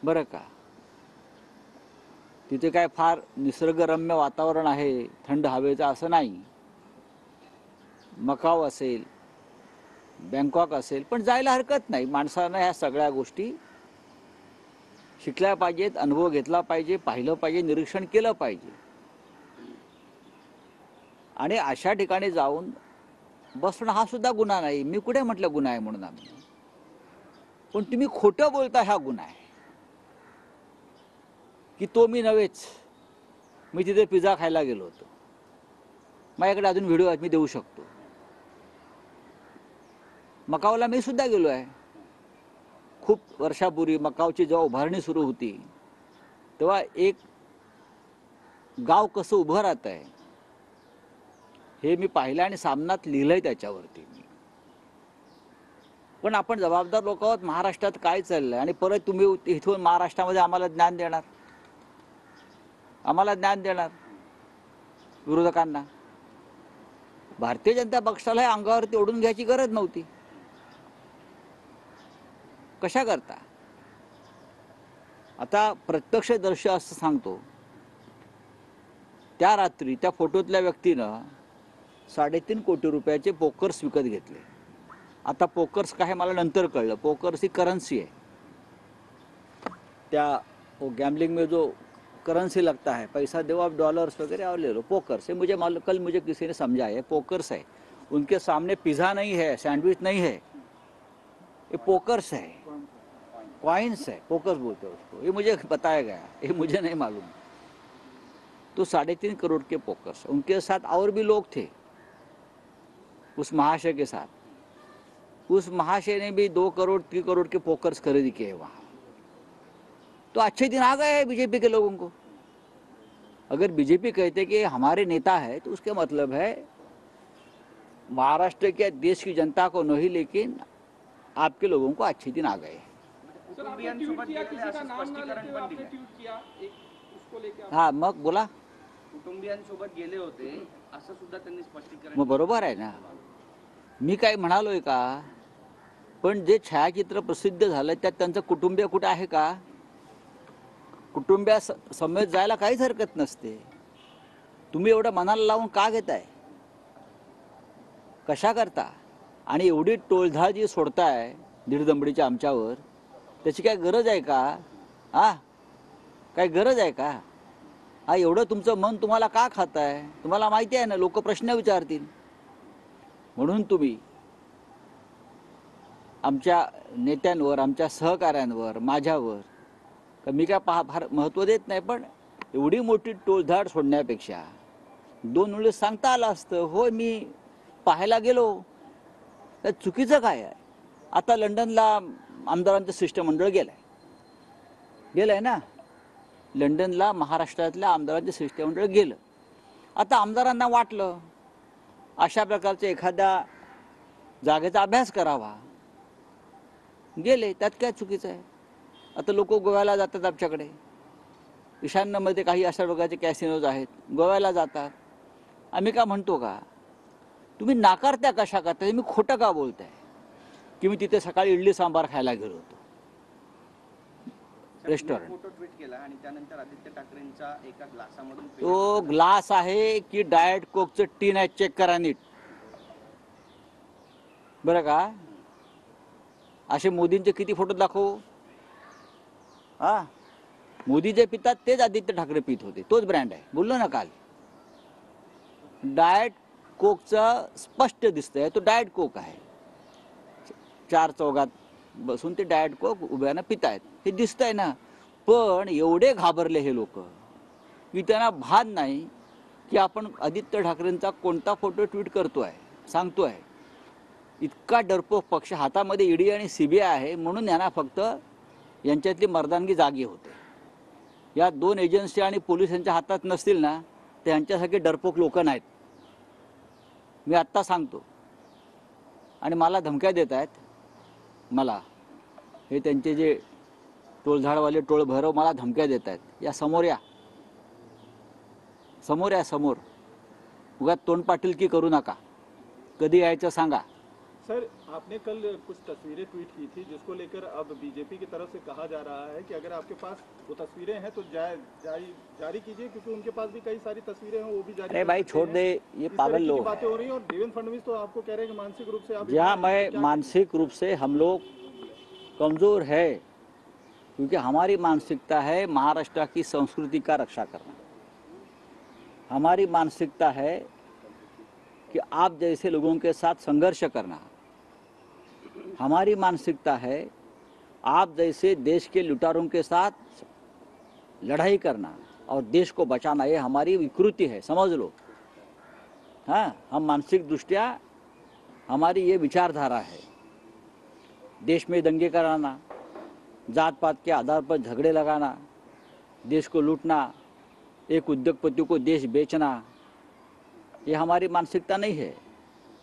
बरं का. तिथे काय फार निसर्गरम्य वातावरण आहे, थंड हवेचं असं नाही. मकाव असेल, बँकॉक असेल, पण जायला हरकत नाही. माणसानं ह्या सगळ्या गोष्टी शिकल्या पाहिजेत, अनुभव घेतला पाहिजे, पाहिलं पाहिजे, निरीक्षण केलं पाहिजे. आणि अशा ठिकाणी जाऊन बसणं हा सुद्धा गुन्हा नाही. मी कुठे म्हटलं गुन्हा आहे म्हणून आम्ही. पण तुम्ही खोटं बोलता हा गुन्हा आहे. की तो मी नव्हेच, मी तिथे पिझ्झा खायला गेलो होतो. माझ्याकडे अजून व्हिडिओ आहेत, मी देऊ शकतो. मकावला मी सुद्धा गेलो आहे. खूप वर्षापूर्वी मकावची जेव्हा उभारणी सुरू होती तेव्हा एक गाव कसं उभं राहत आहे हे मी पाहिलं आणि सामनात लिहिलंय त्याच्यावरती. पण आपण जबाबदार लोक आहोत. महाराष्ट्रात काय चाललंय आणि परत तुम्ही इथून महाराष्ट्रामध्ये आम्हाला ज्ञान देणार, आम्हाला ज्ञान देणार विरोधकांना. भारतीय जनता पक्षाला हे अंगावरती ओढून घ्यायची गरज नव्हती. कशा करता. आता प्रत्यक्षदर्शी असं सांगतो, त्या रात्री त्या फोटोतल्या व्यक्तीनं 3.5 कोटी रुपयाचे पोकर्स विकत घेतले. आता पोकर्स काय मला नंतर कळलं. पोकर्स ही करन्सी है. त्या वो गैम्बलिंग में जो करन्सी लगता है, पैसा दो आप डॉलर्स वगैरह और ले लो, पोकर्स है. मुझे मालूम, कल मुझे किसी ने समझाया पोकर्स है. उनके सामने पिज़्ज़ा नहीं है, सैंडविच नहीं है, ये पोकर्स है, कॉइन्स है, पोकर्स बोलते हैं उसको. ये मुझे बताया गया, ये मुझे नहीं मालूम. तो 3.5 करोड़ के पोकर्स. उनके साथ और भी लोग थे उस महाशय के साथ. उस महाशय ने भी 2 करोड़ 3 करोड़ के पोकर्स खरीदी किए वहाँ. तो अच्छे दिन आ गए हैं बीजेपी के लोगों को. अगर बीजेपी कहते कि हमारे नेता है तो उसके मतलब है महाराष्ट्र के देश की जनता को नहीं, लेकिन आपके लोगों को अच्छे दिन आ गए. हाँ मग बोला. कुटुंबियांसोबत गेले होते असं सुद्धा त्यांनी स्पष्टीकरण. मग बरोबर आहे ना. मी काय म्हणालोय का. पण जे छायाचित्र प्रसिद्ध झालं त्यात त्यांचं कुटुंबीय कुठं आहे का. कुटुंबिया समेत जायला काहीच हरकत नसते. तुम्ही एवढं मनाला लावून का घेताय, कशा करता. आणि एवढी टोळधाळ जी सोडताय दीडदंबडीच्या आमच्यावर, त्याची काय गरज आहे का. हा काय गरज आहे का. हा एवढं तुमचं मन तुम्हाला का खाताय. तुम्हाला माहिती आहे ना, लोक प्रश्न विचारतील. म्हणून तुम्ही आमच्या नेत्यांवर, आमच्या सहकाऱ्यांवर, माझ्यावर, मी काय फार महत्त्व देत नाही, पण एवढी मोठी टोळधाड सोडण्यापेक्षा 2 वेळेस सांगता आलं असतं, हो मी पाहायला गेलो. तर चुकीचं काय आहे. आता लंडनला आमदारांचं शिष्टमंडळ गेलंय ना. लंडनला महाराष्ट्रातल्या आमदारांचं शिष्टमंडळ गेलं. आता आमदारांना वाटलं अशा प्रकारच्या एखाद्या जागेचा अभ्यास करावा, गेले. त्यात काय चुकीचं आहे. आता लोक गोव्याला जातात आमच्याकडे. ईशान्येमध्ये काही अशा प्रकारचे कॅसिनोज आहेत, गोव्याला जातात. आम्ही का म्हणतो का तुम्ही नाकारत्या कशा करता. मी खोटं का बोलताय की मी तिथे सकाळी इडली सांबार खायला गेलो होतो रेस्टॉरंट. फोटो ट्विट केला आणि त्यानंतर आदित्य ठाकरेंचा एका ग्लासामधून तो ग्लास आहे की डाएट कोकचं टीन आहे, चेक करा नीट बरं का. असे मोदींचे किती फोटो दाखवू. हा मोदी जे पितात तेच आदित्य ठाकरे पित होते. तोच ब्रँड आहे. बोललो ना काल. डाएट कोकचा स्पष्ट दिसतंय तो डाएट कोक आहे. 4 चौघात बसून ते डाएट कोक उभ्यानं पितायत हे दिसतंय ना. पण एवढे घाबरले हे लोक की त्यांना भान नाही की आपण आदित्य ठाकरेंचा कोणता फोटो ट्विट करतोय, सांगतोय. इतका डरपोक पक्ष. हातामध्ये ईडी आणि सीबीआय आहे म्हणून यांना फक्त यांच्यातली मर्दानगी जागी होते. या 2 एजन्सी आणि पोलीस यांच्या हातात नसतील ना तर यांच्यासारखे डरपोक लोक नाहीत. मी आत्ता सांगतो. आणि मला धमक्या देत आहेत. मला हे त्यांचे जे टोळझाडवाले टोळ भैरव मला धमक्या देत आहेत. या समोर या, समोर या, समोर. उगाच तोंड पाटील की करू नका. कधी यायचं सांगा. सर आपने कल कुछ तस्वीरें ट्वीट की थी जिसको लेकर अब बीजेपी की तरफ से कहा जा रहा है कि अगर आपके पास वो तस्वीरें हैं तो जारी कीजिए, क्योंकि उनके पास भी कई सारी तस्वीरें हैं, वो भी जारी अरे कर भाई सकते छोड़ हैं। दे, ये इस पागल तरीके की लोग बातें हैं। हो रही हैं और देवेंद्र फडणवीस तो आपको कह रहे हैं कि मानसिक रूप से आप जहाँ इस पर मैं मानसिक रूप से हम लोग कमज़ोर है, क्योंकि हमारी मानसिकता है महाराष्ट्र की संस्कृति का रक्षा करना। हमारी मानसिकता है कि आप जैसे लोगों के साथ संघर्ष करना। हमारी मानसिकता है आप जैसे देश के लुटारों के साथ लड़ाई करना और देश को बचाना, ये हमारी विकृति है, समझ लो। हाँ, हम मानसिक दृष्टिया हमारी ये विचारधारा है। देश में दंगे कराना, जात पात के आधार पर झगड़े लगाना, देश को लूटना, एक उद्योगपति को देश बेचना, ये हमारी मानसिकता नहीं है।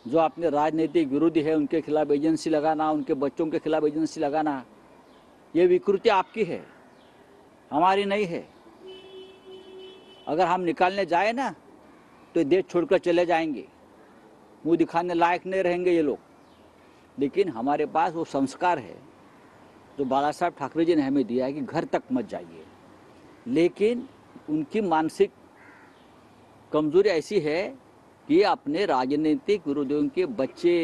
जो अपने राजनीतिक विरोधी है उनके खिलाफ एजेंसी लगाना, उनके बच्चों के खिलाफ एजेंसी लगाना, ये विकृति आपकी है, हमारी नहीं है। अगर हम निकालने जाए ना तो देश छोड़कर चले जाएंगे, मुंह दिखाने लायक नहीं रहेंगे ये लोग। लेकिन हमारे पास वो संस्कार है जो बाला साहब ठाकरे जी ने हमें दिया है कि घर तक मत जाइए। लेकिन उनकी मानसिक कमजोरी ऐसी है कि अपने राजनीतिक विरोधियों के बच्चे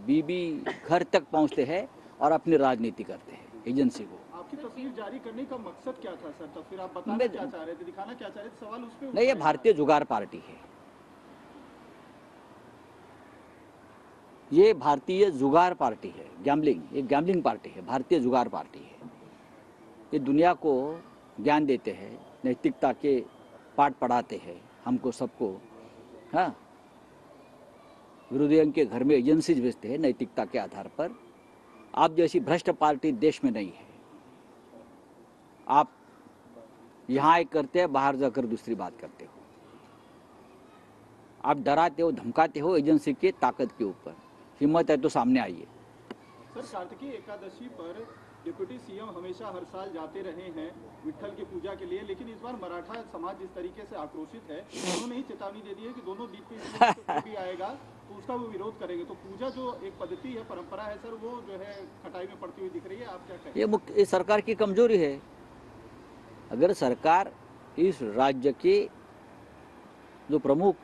बीबी घर तक पहुंचते हैं और अपनी राजनीति करते हैं एजेंसी को। आपकी तस्वीर जारी करने का मकसद क्या था सर? तब फिर आप बताना क्या चाह रहे थे, दिखाना क्या चाह रहे थे? सवाल उस पर नहीं, ये भारतीय जुगाड़ पार्टी है, ये भारतीय जुगाड़ पार्टी है, गैम्बलिंग, ये गैम्बलिंग पार्टी है, भारतीय जुगाड़ पार्टी है। ये दुनिया को ज्ञान देते हैं, नैतिकता के पाठ पढ़ाते हैं हमको सबको। हाँ, विरोधियों के घर में एजेंसीज भेजते हैं नैतिकता के आधार पर। आप जैसी भ्रष्ट पार्टी देश में नहीं है। आप यहाँ एक करते हैं, बाहर जाकर दूसरी बात करते हो। आप डराते हो, धमकाते हो एजेंसी की ताकत के ऊपर। हिम्मत है तो सामने आइए। सर, कार्तिकी एकादशी पर डिप्टी सीएम हमेशा हर साल जाते रहे हैं विट्ठल की पूजा के लिए, लेकिन इस बार मराठा समाज जिस तरीके से आक्रोशित है, उन्होंने ही चेतावनी दे दी है कि दोनों डिप्टी सीएम को भी आएगा तो उसका वो विरोध करेंगे। तो पूजा जो एक पद्धति है, परंपरा है सर, वो जो है खटाई में पड़ती हुई दिख रही है। आप क्या कहें? ये सरकार की कमजोरी है। अगर सरकार इस राज्य के जो प्रमुख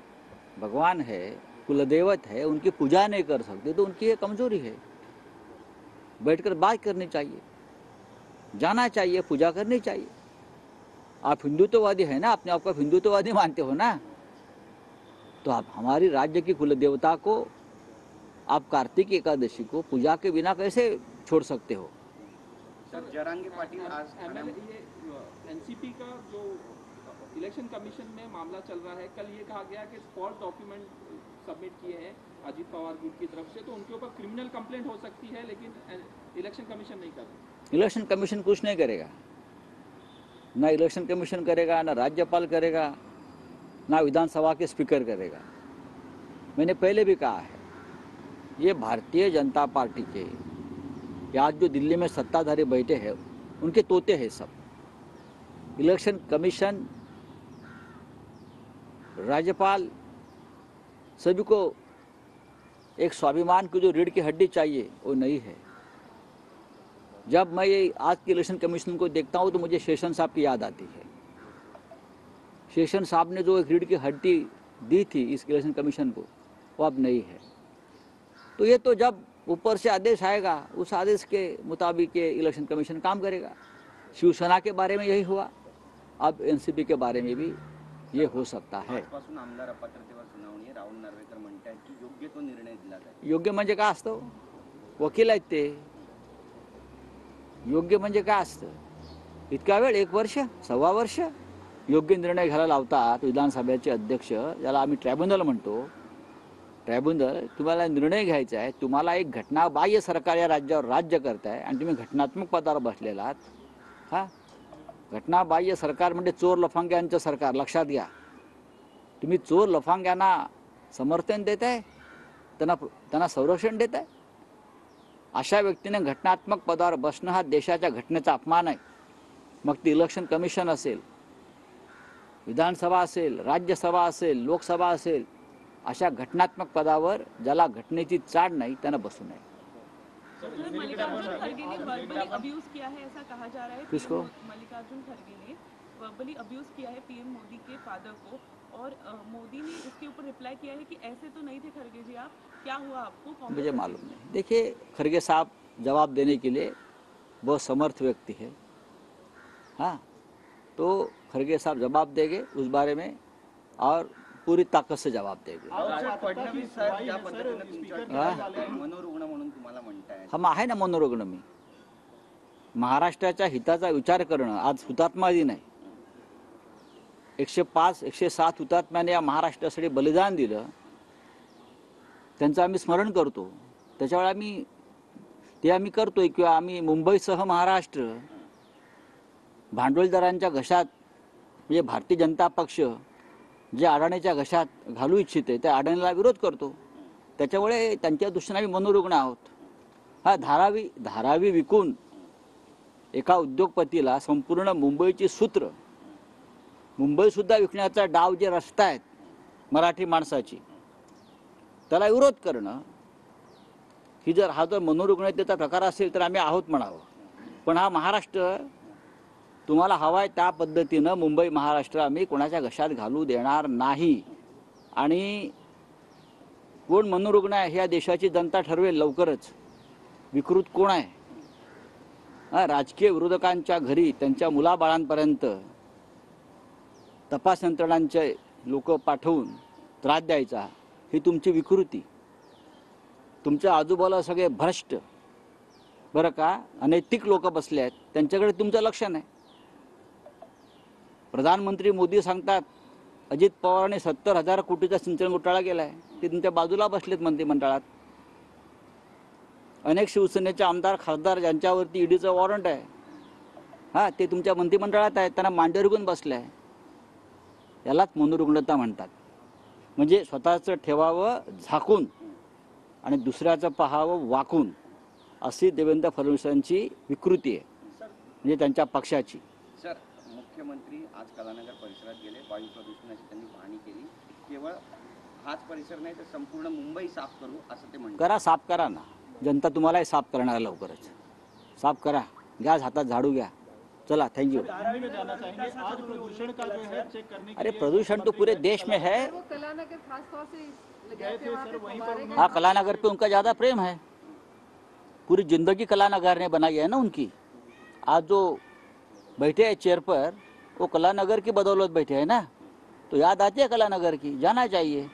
भगवान है, कुलदेवत है, उनकी पूजा नहीं कर सकते तो उनकी ये कमजोरी है। बैठकर बात करनी चाहिए, जाना चाहिए, पूजा करनी चाहिए। आप हिंदुत्ववादी है ना, अपने आप को हिंदुत्ववादी मानते हो ना, तो आप हमारी राज्य की कुलदेवता को, आप कार्तिक एकादशी को पूजा के बिना कैसे छोड़ सकते हो? सर, जरांगे पाटिल आज एनसीपी का जो इलेक्शन कमीशन में मामला चल रहा है, कल ये कहा गया कि फॉल्स डॉक्यूमेंट सबमिट किए हैं अजीत पवार ग्रुप की तरफ से, तो उनके ऊपर क्रिमिनल कंप्लेंट हो सकती है, लेकिन इलेक्शन कमीशन नहीं कर रहा। इलेक्शन कमीशन कुछ नहीं करेगा, ना इलेक्शन कमीशन करेगा, ना राज्यपाल करेगा, ना विधानसभा के स्पीकर करेगा। मैंने पहले भी कहा है, ये भारतीय जनता पार्टी के आज जो दिल्ली में सत्ताधारी बैठे हैं उनके तोते हैं सब। इलेक्शन कमीशन, राज्यपाल, सभी को एक स्वाभिमान की जो रीढ़ की हड्डी चाहिए वो नहीं है। जब मैं ये आज के इलेक्शन कमीशन को देखता हूँ तो मुझे शेषन साहब की याद आती है। शेषन साहब ने जो एक रीढ़ की हड्डी दी थी इस इलेक्शन कमीशन को, वो अब नहीं है। तो ये तो जब ऊपर से आदेश आएगा उस आदेश के मुताबिक ये इलेक्शन कमीशन काम करेगा। शिवसेना के बारे में यही हुआ, अब एनसीपी के बारे में भी ये हो सकता है। आजपासून आमदार अपात्रतेवर सुनावणी आहे. राहुल नार्वेकर म्हणतात की योग्य तो निर्णय दिला जाईल. योग्य म्हणजे काय असतं? वकील आहेत ते. योग्य म्हणजे काय असतं? इतका वेळ, 1 वर्ष, सव्वा वर्ष योग्य निर्णय घ्यायला लावतात विधानसभेचे अध्यक्ष, ज्याला आम्ही ट्रायब्युनल म्हणतो. ट्रायब्युनल, तुम्हाला निर्णय घ्यायचा आहे, तुम्हाला एक घटनाबाह्य सरकार या राज्यावर राज्य करताय आणि तुम्ही घटनात्मक पदावर बसलेला आहात. हा, घटनाबाह्य सरकार म्हणजे चोर लफंग्यांचं सरकार, लक्षात घ्या. तुम्ही चोर लफंग्यांना समर्थन देताय, त्यांना संरक्षण देताय. अशा व्यक्तीने घटनात्मक पदावर बसणं हा देशाच्या घटनेचा अपमान आहे. मग ती इलेक्शन कमिशन असेल, विधानसभा असेल, राज्यसभा असेल, लोकसभा असेल, अशा घटनात्मक पदावर ज्याला घटनेची चाड नाही त्यांना बसू नये. सर, मल्लिकार्जुन खड़गे ने वर्बली अब्यूज किया है ऐसा कहा जा रहा है। किसको? मल्लिकार्जुन खड़गे ने वर्बली अब्यूज किया है पीएम मोदी के फादर को, और मोदी ने इसके ऊपर रिप्लाई किया है कि ऐसे तो नहीं थे खड़गे जी आप, क्या हुआ आपको? कांग्रेस मुझे मालूम नहीं। देखिए, खड़गे साहब जवाब देने के लिए बहुत समर्थ व्यक्ति है। हाँ, तो खड़गे साहब जवाब देंगे उस बारे में, और पूरी ताकत से जवाब देंगे। फडणवीस साहेब ज्या पद्धतीने तुमच्यावर हा? टीका झाली, मनोरुग्ण म्हणून तुम्हाला म्हणताय, हम आहे ना मनोरुग्ण मी. महाराष्ट्राच्या हिताचा विचार करणं. आज हुतात्मा दिन आहे. 105 107 हुतात्म्याने या महाराष्ट्रासाठी बलिदान दिलं, त्यांचं आम्ही स्मरण करतो. त्याच्यावेळी आम्ही करतोय, किंवा आम्ही मुंबईसह महाराष्ट्र भांडवलदारांच्या घशात, म्हणजे भारतीय जनता पक्ष जे अडाणीच्या घशात घालू इच्छिते त्या अडाणीला विरोध करतो. त्याच्यामुळे त्यांच्या दृष्टीने आम्ही मनोरुग्ण आहोत. हा, धारावी विकून एका उद्योगपतीला संपूर्ण मुंबईची सूत्र, मुंबईसुद्धा विकण्याचा डाव जे रचतायत मराठी माणसाची, त्याला विरोध करणं ही जर मनोरुग्णतेचा प्रकार असेल तर आम्ही आहोत म्हणावं. पण हा महाराष्ट्र तुम्हाला हवाय त्या पद्धतीनं मुंबई महाराष्ट्र आम्ही कोणाच्या घशात घालू देणार नाही. आणि कोण मनोरुग्ण आहे ह्या देशाची जनता ठरवेल लवकरच. विकृत कोण आहे, राजकीय विरोधकांच्या घरी त्यांच्या मुलाबाळांपर्यंत तपास यंत्रणांचे लोक पाठवून त्रास द्यायचा, ही तुमची विकृती. तुमच्या आजूबाजूला सगळे भ्रष्ट, बरं का, अनैतिक लोक बसले आहेत, त्यांच्याकडे तुमचं लक्ष नाही. प्रधानमंत्री मोदी सांगतात अजित पवारांनी 70,000 कोटीचा सिंचन घोटाळा केला आहे, ते तुमच्या बाजूला बसलेत मंत्रिमंडळात. अनेक शिवसेनेचे आमदार खासदार ज्यांच्यावरती ईडीचं वॉरंट आहे, हां, ते तुमच्या मंत्रिमंडळात आहेत, त्यांना मांडीवर घेऊन बसले आहे. यालाच मनोरुग्णता म्हणतात. म्हणजे स्वतःचं ठेवावं झाकून आणि दुसऱ्याचं पाहावं वाकून, अशी देवेंद्र फडणवीसांची विकृती आहे, म्हणजे त्यांच्या पक्षाची. सर, मुख्यमंत्री आज कलानगर परिसरात गेले, वायू प्रदूषणाची त्यांनी पाहणी केली. केवळ हाच परिसर नाही तर संपूर्ण मुंबई साफ करू असं ते म्हणतात. करा, साफ करा ना. जनता तुम्हालाही साफ करणार लवकरच. साफ करा, घ्या हातात झाडू घ्या. चला, थैंक यू. दिल्ली में जाना चाहेंगे, आज प्रदूषण का जो है चेक करने के अरे लिए प्रदूषण तो पूरे देश में है. वो कलानगर खास तौर से गए थे सर, वहीं पर हाँ, कलानगर पे उनका ज़्यादा प्रेम है. पूरी जिंदगी कलानगर ने बनाई है ना उनकी. आज जो बैठे हैं चेयर पर, वो कलानगर की बदौलत बैठे हैं ना, तो याद आती है कलानगर की. जाना चाहिए.